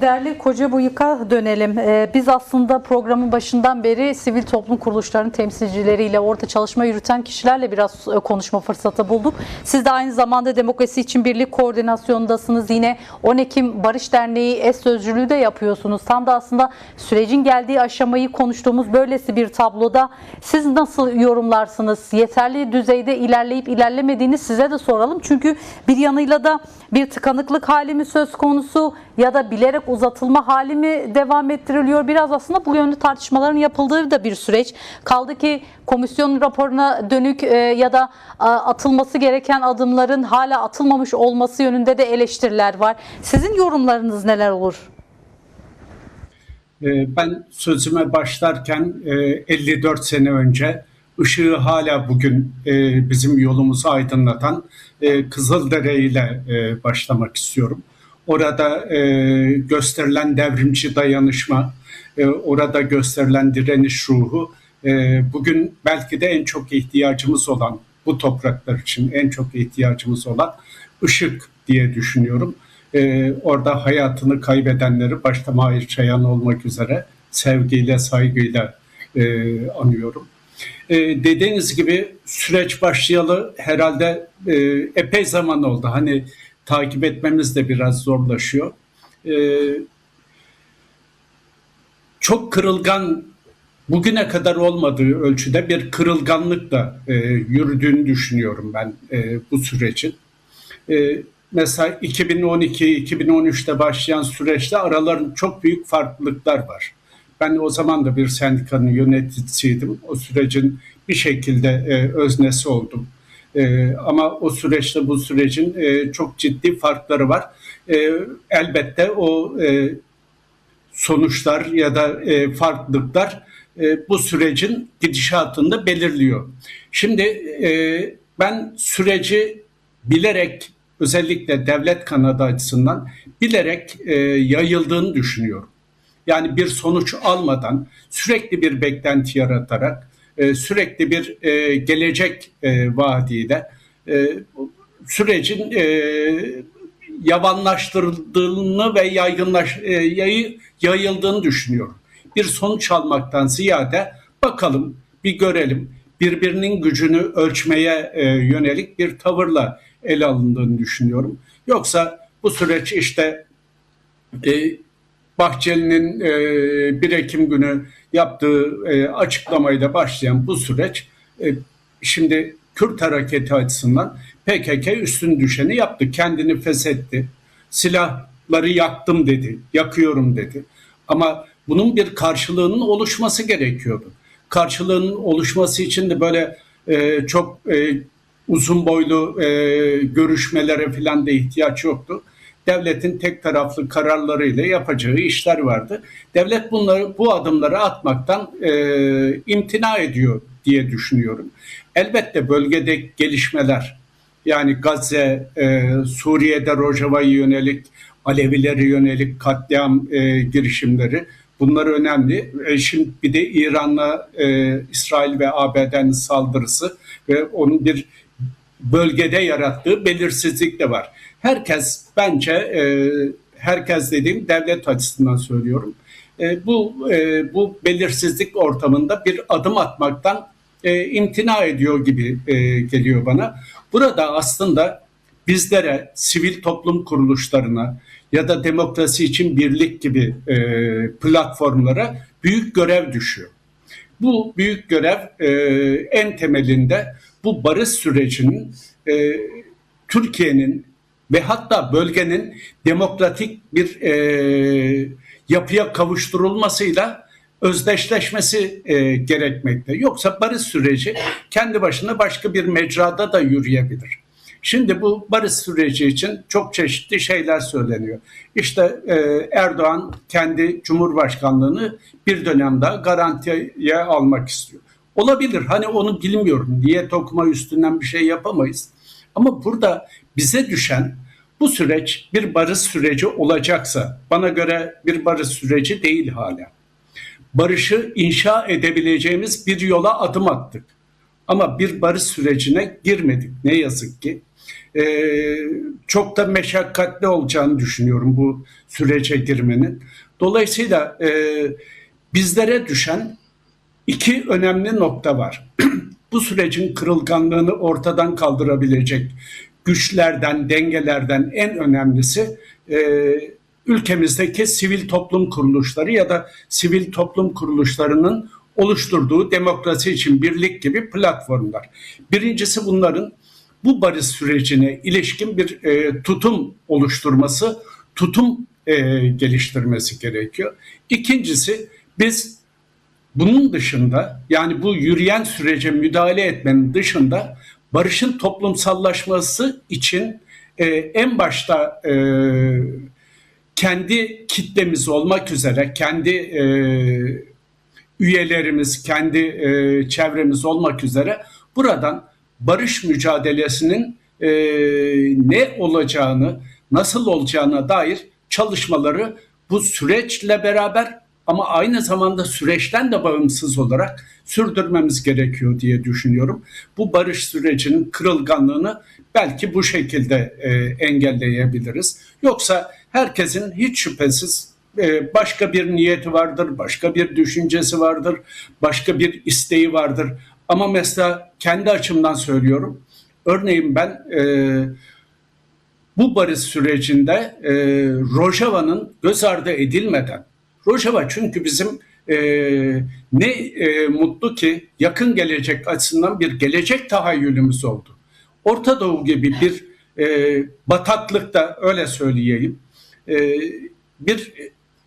Değerli Kocabıyık'a dönelim. Biz aslında programın başından beri sivil toplum kuruluşlarının temsilcileriyle, orada çalışma yürüten kişilerle biraz konuşma fırsatı bulduk. Siz de aynı zamanda Demokrasi İçin Birlik koordinasyonundasınız. Yine 10 Ekim Barış Derneği eş sözcülüğü de yapıyorsunuz. Tam da aslında sürecin geldiği aşamayı konuştuğumuz böylesi bir tabloda siz nasıl yorumlarsınız? Yeterli düzeyde ilerleyip ilerlemediğini size de soralım. Çünkü bir yanıyla da bir tıkanıklık hali mi söz konusu ya da bilerek uzatılma hali mi devam ettiriliyor? Biraz aslında bu yönlü tartışmaların yapıldığı da bir süreç. Kaldı ki komisyon raporuna dönük ya da atılması gereken adımların hala atılmamış olması yönünde de eleştiriler var. Sizin yorumlarınız neler olur? Ben sözüme başlarken 54 sene önce ışığı hala bugün bizim yolumuzu aydınlatan Kızıldere ile başlamak istiyorum. Orada gösterilen devrimci dayanışma, orada gösterilen direniş ruhu bugün belki de en çok ihtiyacımız olan, bu topraklar için en çok ihtiyacımız olan ışık diye düşünüyorum. Orada hayatını kaybedenleri başta Mahir Çayan olmak üzere sevgiyle, saygıyla anıyorum. Dediğiniz gibi süreç başlayalı herhalde epey zaman oldu. Hani takip etmemiz de biraz zorlaşıyor. Çok kırılgan, bugüne kadar olmadığı ölçüde bir kırılganlıkla yürüdüğünü düşünüyorum ben bu sürecin. Mesela 2012-2013'te başlayan süreçte aralarında çok büyük farklılıklar var. Ben o zaman da bir sendikanın yöneticisiydim. O sürecin bir şekilde öznesi oldum. Ama o süreçte bu sürecin çok ciddi farkları var. Elbette o sonuçlar ya da farklılıklar bu sürecin gidişatını belirliyor. Şimdi ben süreci bilerek, özellikle devlet kanadı açısından bilerek yayıldığını düşünüyorum. Yani bir sonuç almadan, sürekli bir beklenti yaratarak, sürekli bir gelecek vaadiyle sürecin yavanlaştırıldığını ve yayıldığını düşünüyorum. Bir sonuç almaktan ziyade bakalım, bir görelim, birbirinin gücünü ölçmeye yönelik bir tavırla ele alındığını düşünüyorum. Yoksa bu süreç işte Bahçeli'nin 1 Ekim günü yaptığı açıklamayla başlayan bu süreç şimdi Kürt hareketi açısından PKK üstün düşeni yaptı. Kendini feshetti. Silahları yaktım dedi. Yakıyorum dedi. Ama bunun bir karşılığının oluşması gerekiyordu. Karşılığının oluşması için de böyle çok uzun boylu görüşmelere falan da ihtiyaç yoktu. Devletin tek taraflı kararlarıyla yapacağı işler vardı. Devlet bu adımları atmaktan imtina ediyor diye düşünüyorum. Elbette bölgede gelişmeler, yani Gazze, Suriye'de Rojava'ya yönelik, Alevilere yönelik katliam girişimleri, bunlar önemli. Şimdi bir de İran'la İsrail ve ABD'nin saldırısı ve onun bir bölgede yarattığı belirsizlik de var. Herkes bence, herkes dediğim devlet açısından söylüyorum, bu belirsizlik ortamında bir adım atmaktan imtina ediyor gibi geliyor bana. Burada aslında bizlere, sivil toplum kuruluşlarına ya da Demokrasi İçin Birlik gibi platformlara büyük görev düşüyor. Bu büyük görev en temelinde bu barış sürecinin Türkiye'nin ve hatta bölgenin demokratik bir yapıya kavuşturulmasıyla özdeşleşmesi gerekmekte. Yoksa barış süreci kendi başına başka bir mecrada da yürüyebilir. Şimdi bu barış süreci için çok çeşitli şeyler söyleniyor. İşte Erdoğan kendi Cumhurbaşkanlığını bir dönem daha garantiye almak istiyor. Olabilir, hani onu bilmiyorum. Niyet okuma üstünden bir şey yapamayız. Ama burada bize düşen, bu süreç bir barış süreci olacaksa, bana göre bir barış süreci değil hala. Barışı inşa edebileceğimiz bir yola adım attık. Ama bir barış sürecine girmedik ne yazık ki. çok da meşakkatli olacağını düşünüyorum bu sürece girmenin. Dolayısıyla bizlere düşen iki önemli nokta var. Bu sürecin kırılganlığını ortadan kaldırabilecek güçlerden, dengelerden en önemlisi ülkemizdeki sivil toplum kuruluşları ya da sivil toplum kuruluşlarının oluşturduğu Demokrasi için Birlik gibi platformlar. Birincisi bunların bu barış sürecine ilişkin bir tutum oluşturması, tutum geliştirmesi gerekiyor. İkincisi biz bunun dışında, yani bu yürüyen sürece müdahale etmenin dışında barışın toplumsallaşması için en başta kendi kitlemiz olmak üzere, kendi üyelerimiz, kendi çevremiz olmak üzere buradan barış mücadelesinin ne olacağını, nasıl olacağına dair çalışmaları bu süreçle beraber ama aynı zamanda süreçten de bağımsız olarak sürdürmemiz gerekiyor diye düşünüyorum. Bu barış sürecinin kırılganlığını belki bu şekilde engelleyebiliriz. Yoksa herkesin hiç şüphesiz başka bir niyeti vardır, başka bir düşüncesi vardır, başka bir isteği vardır. Ama mesela kendi açımdan söylüyorum. Örneğin ben bu barış sürecinde Rojava'nın göz ardı edilmeden, Rojava çünkü bizim mutlu ki yakın gelecek açısından bir gelecek tahayyülümüz oldu. Orta Doğu gibi bir bataklıkta, öyle söyleyeyim, bir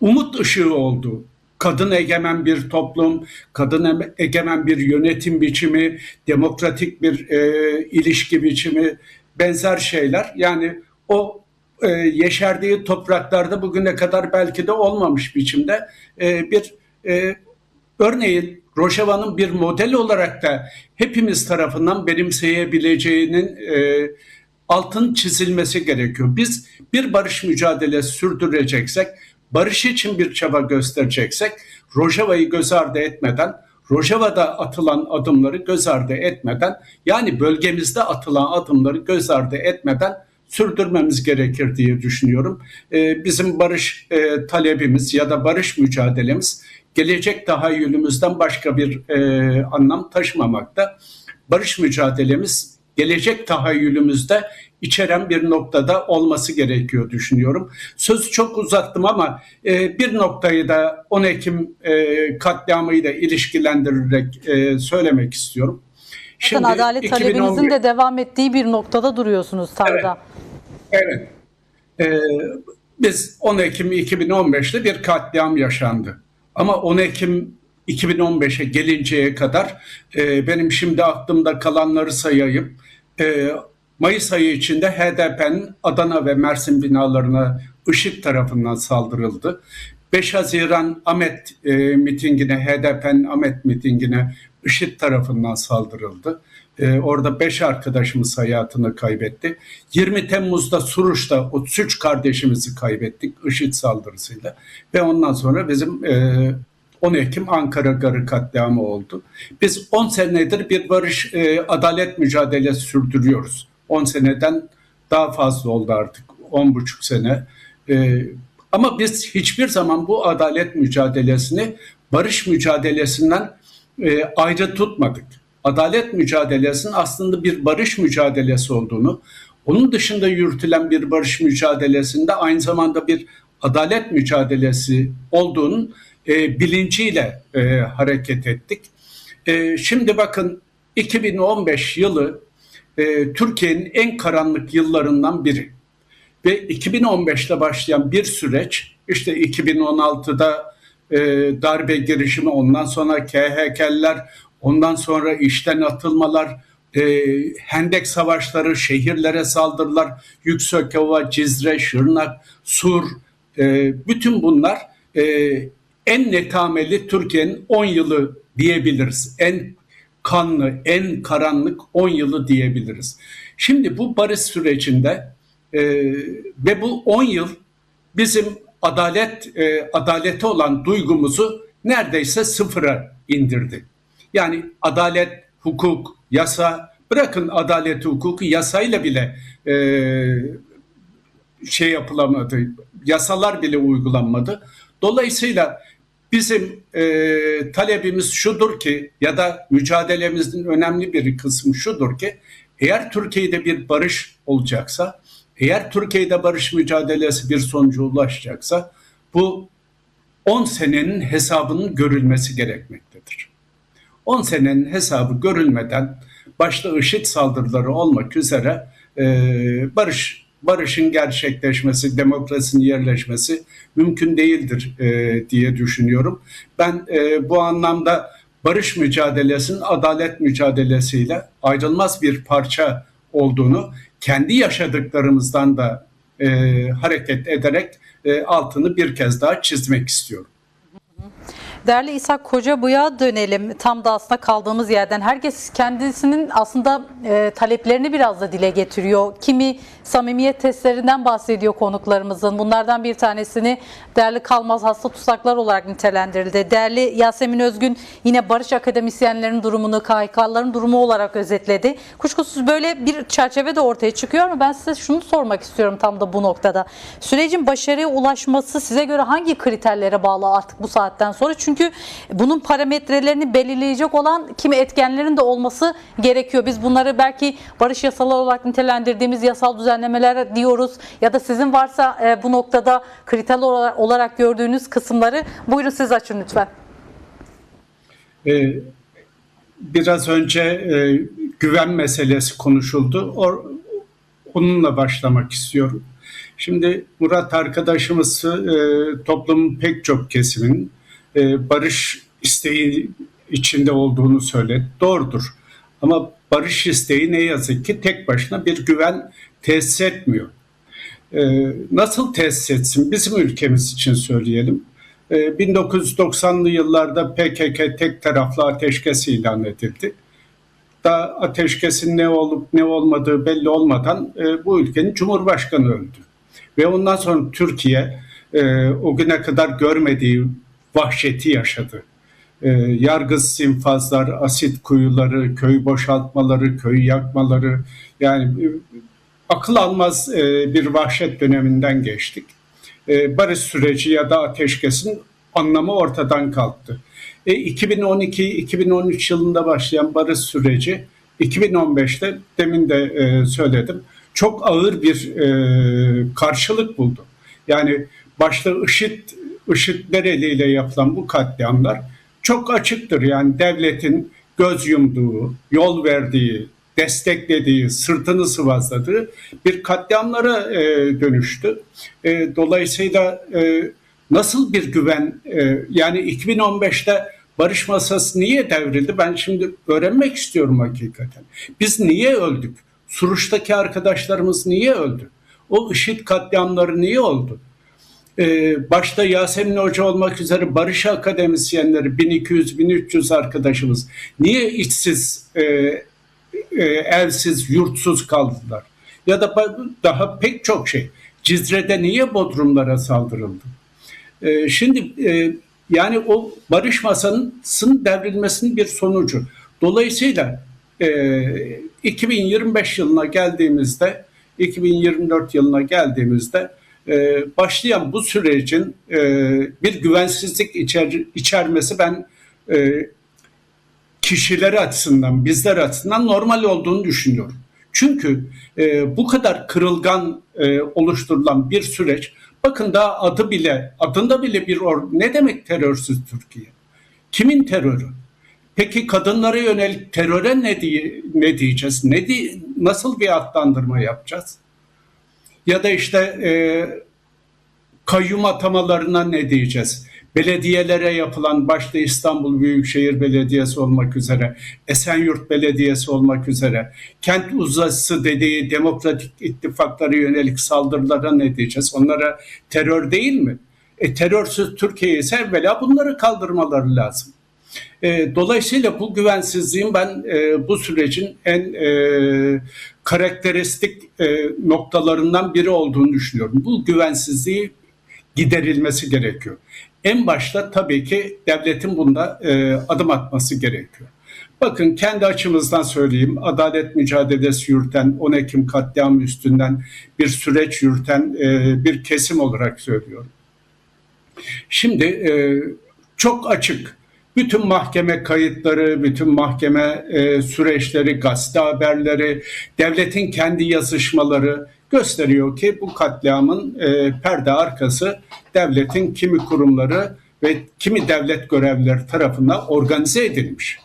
umut ışığı oldu. Kadın egemen bir toplum, kadın egemen bir yönetim biçimi, demokratik bir ilişki biçimi, benzer şeyler. Yani o yeşerdiği topraklarda bugüne kadar belki de olmamış biçimde bir örneğin Rojava'nın bir model olarak da hepimiz tarafından benimseyebileceğinin altın çizilmesi gerekiyor. Biz bir barış mücadelesi sürdüreceksek, barış için bir çaba göstereceksek, Rojava'yı göz ardı etmeden, Rojava'da atılan adımları göz ardı etmeden, yani bölgemizde atılan adımları göz ardı etmeden sürdürmemiz gerekir diye düşünüyorum. Bizim barış talebimiz ya da barış mücadelemiz gelecek tahayyülümüzden başka bir anlam taşımamakta. Barış mücadelemiz gelecek tahayyülümüzde içeren bir noktada olması gerekiyor düşünüyorum. Sözü çok uzattım ama bir noktayı da 10 Ekim katliamıyla ilişkilendirerek söylemek istiyorum. Şimdi adalet talebinizin de devam ettiği bir noktada duruyorsunuz Tarda. Evet. Biz 10 Ekim 2015'te bir katliam yaşandı. Ama 10 Ekim 2015'e gelinceye kadar benim şimdi aklımda kalanları sayayım. Mayıs ayı içinde HDP'nin Adana ve Mersin binalarına IŞİD tarafından saldırıldı. 5 Haziran Ahmet mitingine, HDP'nin Ahmet mitingine IŞİD tarafından saldırıldı. Orada 5 arkadaşımız hayatını kaybetti. 20 Temmuz'da Suruç'ta 33 kardeşimizi kaybettik IŞİD saldırısıyla. Ve ondan sonra bizim 10 Ekim Ankara Garı katliamı oldu. Biz 10 senedir bir barış, adalet mücadelesi sürdürüyoruz. 10 seneden daha fazla oldu artık, 10,5 sene. Ama biz hiçbir zaman bu adalet mücadelesini barış mücadelesinden ayrı tutmadık. Adalet mücadelesinin aslında bir barış mücadelesi olduğunu, onun dışında yürütülen bir barış mücadelesinde aynı zamanda bir adalet mücadelesi olduğunun bilinciyle hareket ettik. Şimdi bakın 2015 yılı Türkiye'nin en karanlık yıllarından biri. Ve 2015'te başlayan bir süreç, işte 2016'da darbe girişimi, ondan sonra KHK'liler, ondan sonra işten atılmalar, Hendek savaşları, şehirlere saldırılar, Yüksekova, Cizre, Şırnak, Sur, bütün bunlar en netameli Türkiye'nin 10 yılı diyebiliriz. En kanlı, en karanlık 10 yılı diyebiliriz. Şimdi bu barış sürecinde ve bu 10 yıl bizim adalete olan duygumuzu neredeyse sıfıra indirdi. Yani adalet, hukuk, yasa, Bırakın adaleti, hukuku, yasayla bile şey yapılamadı, yasalar bile uygulanmadı. Dolayısıyla bizim talebimiz şudur ki, ya da mücadelemizin önemli bir kısmı şudur ki, eğer Türkiye'de bir barış olacaksa, eğer Türkiye'de barış mücadelesi bir sonuca ulaşacaksa, bu 10 senenin hesabının görülmesi gerekmektedir. 10 senenin hesabı görülmeden, başta IŞİD saldırıları olmak üzere barışın gerçekleşmesi, demokrasinin yerleşmesi mümkün değildir diye düşünüyorum. Ben bu anlamda barış mücadelesinin adalet mücadelesiyle ayrılmaz bir parça olduğunu, kendi yaşadıklarımızdan da hareket ederek altını bir kez daha çizmek istiyorum. Değerli İshak Kocabu'ya dönelim. Tam da aslında kaldığımız yerden. Herkes kendisinin aslında taleplerini biraz da dile getiriyor. Kimi samimiyet testlerinden bahsediyor konuklarımızın. Bunlardan bir tanesini değerli kalmaz hasta tutsaklar olarak nitelendirildi. Değerli Yasemin Özgün yine barış akademisyenlerinin durumunu, KHK'ların durumu olarak özetledi. Kuşkusuz böyle bir çerçeve de ortaya çıkıyor ama ben size şunu sormak istiyorum tam da bu noktada. Sürecin başarıya ulaşması size göre hangi kriterlere bağlı artık bu saatten sonra? Çünkü bunun parametrelerini belirleyecek olan kimi etkenlerin de olması gerekiyor. Biz bunları belki barış yasaları olarak nitelendirdiğimiz yasal düzenlemeler diyoruz ya da sizin varsa bu noktada kriter olarak gördüğünüz kısımları buyurun siz açın lütfen. Biraz önce güven meselesi konuşuldu. Onunla başlamak istiyorum. Şimdi Murat arkadaşımız toplumun pek çok kesiminin barış isteği içinde olduğunu söyledi. Doğrudur. Ama barış isteği ne yazık ki tek başına bir güven tesis etmiyor. Nasıl tesis etsin? Bizim ülkemiz için söyleyelim. 1990'lı yıllarda PKK tek taraflı ateşkes ilan edildi. Daha ateşkesin ne olup ne olmadığı belli olmadan bu ülkenin Cumhurbaşkanı öldü. Ve ondan sonra Türkiye o güne kadar görmediği vahşeti yaşadı. Yargısız infazlar, asit kuyuları, köy boşaltmaları, köy yakmaları, yani akıl almaz bir vahşet döneminden geçtik. Barış süreci ya da ateşkesin anlamı ortadan kalktı. 2012-2013 yılında başlayan barış süreci 2015'te demin de söyledim, çok ağır bir karşılık buldu. Yani başta IŞİD'ler eliyle yapılan bu katliamlar çok açıktır. Yani devletin göz yumduğu, yol verdiği, desteklediği, sırtını sıvazladığı bir katliamlara dönüştü. Dolayısıyla nasıl bir güven, yani 2015'te barış masası niye devrildi? Ben şimdi öğrenmek istiyorum hakikaten. Biz niye öldük? Suruç'taki arkadaşlarımız niye öldü? O IŞİD katliamları niye oldu? Başta Yasemin Hoca olmak üzere barış akademisyenleri 1200-1300 arkadaşımız niye içsiz, evsiz, yurtsuz kaldılar? Ya da daha pek çok şey. Cizre'de niye Bodrumlara saldırıldı? Şimdi yani o barış masasının devrilmesinin bir sonucu. Dolayısıyla 2025 yılına geldiğimizde, 2024 yılına geldiğimizde başlayan bu sürecin bir güvensizlik içermesi ben kişileri açısından, bizler açısından normal olduğunu düşünüyorum. Çünkü bu kadar kırılgan oluşturulan bir süreç, bakın daha adında bile ne demek terörsüz Türkiye? Kimin terörü? Peki kadınlara yönelik teröre ne diyeceğiz? Nasıl bir adlandırma yapacağız? Ya da işte kayyum atamalarına ne diyeceğiz? Belediyelere yapılan, başta İstanbul Büyükşehir Belediyesi olmak üzere, Esenyurt Belediyesi olmak üzere, kent uzası dediği demokratik ittifaklara yönelik saldırılara ne diyeceğiz? Onlara terör değil mi? Terörsüz Türkiye ise evvela bunları kaldırmaları lazım. Dolayısıyla bu güvensizliğin ben bu sürecin en karakteristik noktalarından biri olduğunu düşünüyorum. Bu güvensizliği giderilmesi gerekiyor. En başta tabii ki devletin bunda adım atması gerekiyor. Bakın kendi açımızdan söyleyeyim. Adalet mücadelesi yürüten, 10 Ekim katliamı üstünden bir süreç yürüten bir kesim olarak söylüyorum. Şimdi çok açık. Bütün mahkeme kayıtları, bütün mahkeme süreçleri, gazete haberleri, devletin kendi yazışmaları gösteriyor ki bu katliamın perde arkası devletin kimi kurumları ve kimi devlet görevlileri tarafından organize edilmiş.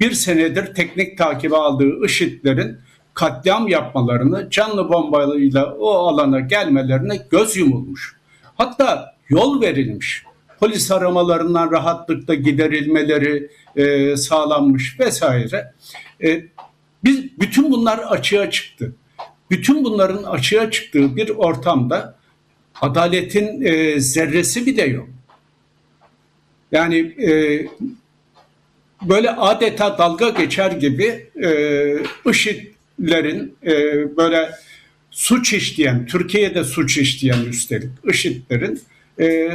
Bir senedir teknik takibe aldığı IŞİD'lerin katliam yapmalarını, canlı bombayla o alana gelmelerine göz yumulmuş. Hatta yol verilmiş. Polis aramalarından rahatlıkla giderilmeleri sağlanmış vesaire. Bütün bunlar açığa çıktı. Bütün bunların açığa çıktığı bir ortamda adaletin zerresi bile yok. Yani böyle adeta dalga geçer gibi IŞİD'lerin böyle suç işleyen, Türkiye'de suç işleyen üstelik IŞİD'lerin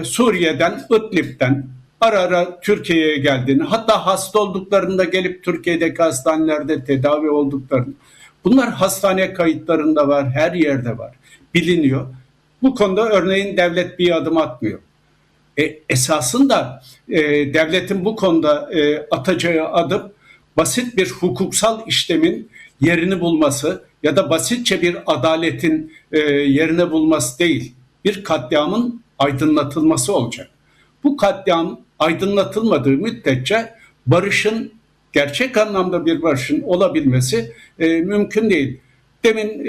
Suriye'den, İdlib'den ara ara Türkiye'ye geldiğini, hatta hasta olduklarında gelip Türkiye'deki hastanelerde tedavi olduklarını, bunlar hastane kayıtlarında var, her yerde var, biliniyor. Bu konuda örneğin devlet bir adım atmıyor. Esasında devletin bu konuda atacağı adım basit bir hukuksal işlemin yerini bulması ya da basitçe bir adaletin yerini bulması değil, bir katliamın aydınlatılması olacak. Bu katliam aydınlatılmadığı müddetçe barışın, gerçek anlamda bir barışın olabilmesi mümkün değil. Demin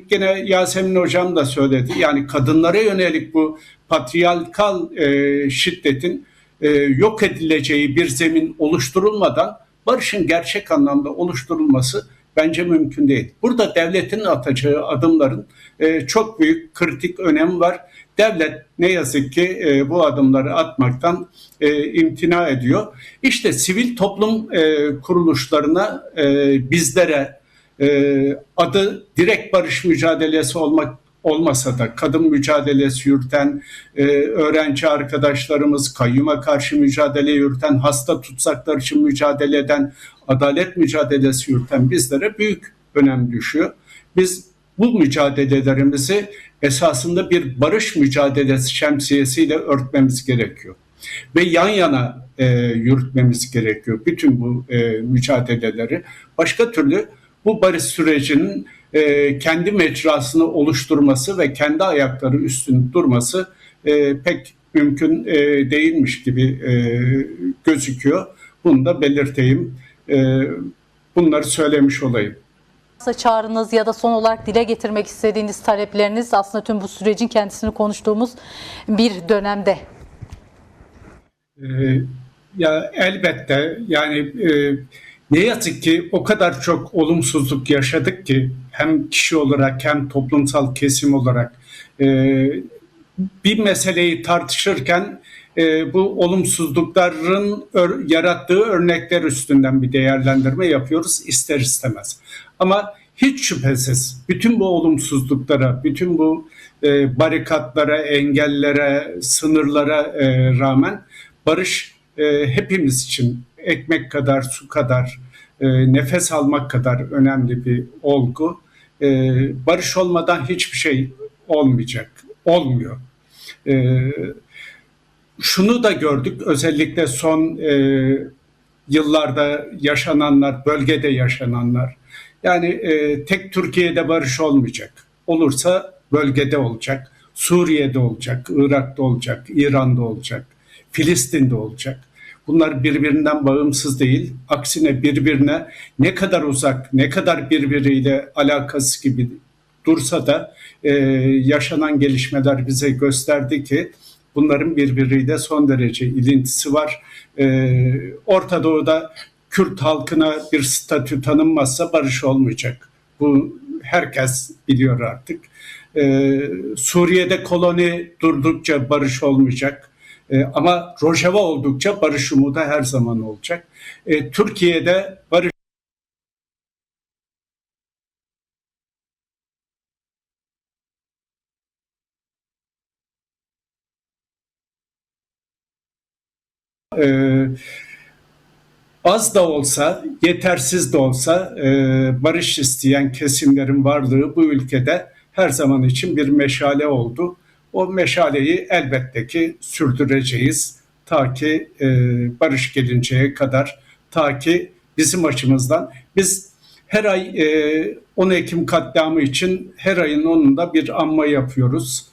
gene Yasemin Hocam da söyledi. Yani kadınlara yönelik bu patriarkal şiddetin yok edileceği bir zemin oluşturulmadan barışın gerçek anlamda oluşturulması bence mümkün değil. Burada devletin atacağı adımların çok büyük kritik önemi var. Devlet ne yazık ki bu adımları atmaktan imtina ediyor. İşte sivil toplum kuruluşlarına, bizlere, adı direkt barış mücadelesi olmasa da kadın mücadelesi yürüten öğrenci arkadaşlarımız, kayyuma karşı mücadele yürüten, hasta tutsaklar için mücadele eden, adalet mücadelesi yürüten bizlere büyük önem düşüyor. Biz bu mücadelelerimizi esasında bir barış mücadelesi şemsiyesiyle örtmemiz gerekiyor. Ve yan yana yürütmemiz gerekiyor bütün bu mücadeleleri. Başka türlü bu barış sürecinin kendi mecrasını oluşturması ve kendi ayakları üstünde durması pek mümkün değilmiş gibi gözüküyor. Bunu da belirteyim. Bunları söylemiş olayım. Çağrınız ya da son olarak dile getirmek istediğiniz talepleriniz aslında tüm bu sürecin kendisini konuştuğumuz bir dönemde. Ya elbette yani ne yazık ki o kadar çok olumsuzluk yaşadık ki hem kişi olarak hem toplumsal kesim olarak bir meseleyi tartışırken bu olumsuzlukların yarattığı örnekler üstünden bir değerlendirme yapıyoruz ister istemez. Ama hiç şüphesiz bütün bu olumsuzluklara, bütün bu barikatlara, engellere, sınırlara rağmen barış hepimiz için ekmek kadar, su kadar, nefes almak kadar önemli bir olgu. Barış olmadan hiçbir şey olmayacak, olmuyor. Şunu da gördük, özellikle son yıllarda yaşananlar, bölgede yaşananlar. Yani tek Türkiye'de barış olmayacak. Olursa bölgede olacak, Suriye'de olacak, Irak'ta olacak, İran'da olacak, Filistin'de olacak. Bunlar birbirinden bağımsız değil. Aksine birbirine ne kadar uzak, ne kadar birbiriyle alakası gibi dursa da yaşanan gelişmeler bize gösterdi ki bunların birbiriyle son derece ilintisi var. Orta Doğu'da Kürt halkına bir statü tanınmazsa barış olmayacak. Bu herkes biliyor artık. Suriye'de koloni durdukça barış olmayacak. Ama Rojava oldukça barış umudu her zaman olacak. Türkiye'de barış Az da olsa, yetersiz de olsa barış isteyen kesimlerin varlığı bu ülkede her zaman için bir meşale oldu. O meşaleyi elbette ki sürdüreceğiz ta ki barış gelinceye kadar, ta ki bizim açımızdan biz her ay 10 Ekim katliamı için her ayın 10'unda bir anma yapıyoruz.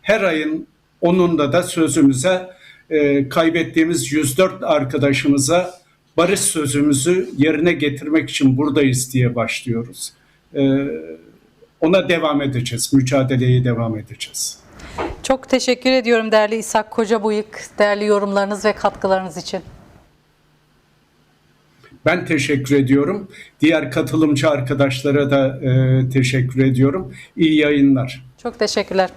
Her ayın 10'unda da sözümüze kaybettiğimiz 104 arkadaşımıza barış sözümüzü yerine getirmek için buradayız diye başlıyoruz. Ona devam edeceğiz, mücadeleye devam edeceğiz. Çok teşekkür ediyorum değerli İshak Kocabıyık, değerli yorumlarınız ve katkılarınız için. Ben teşekkür ediyorum. Diğer katılımcı arkadaşlara da teşekkür ediyorum. İyi yayınlar. Çok teşekkürler.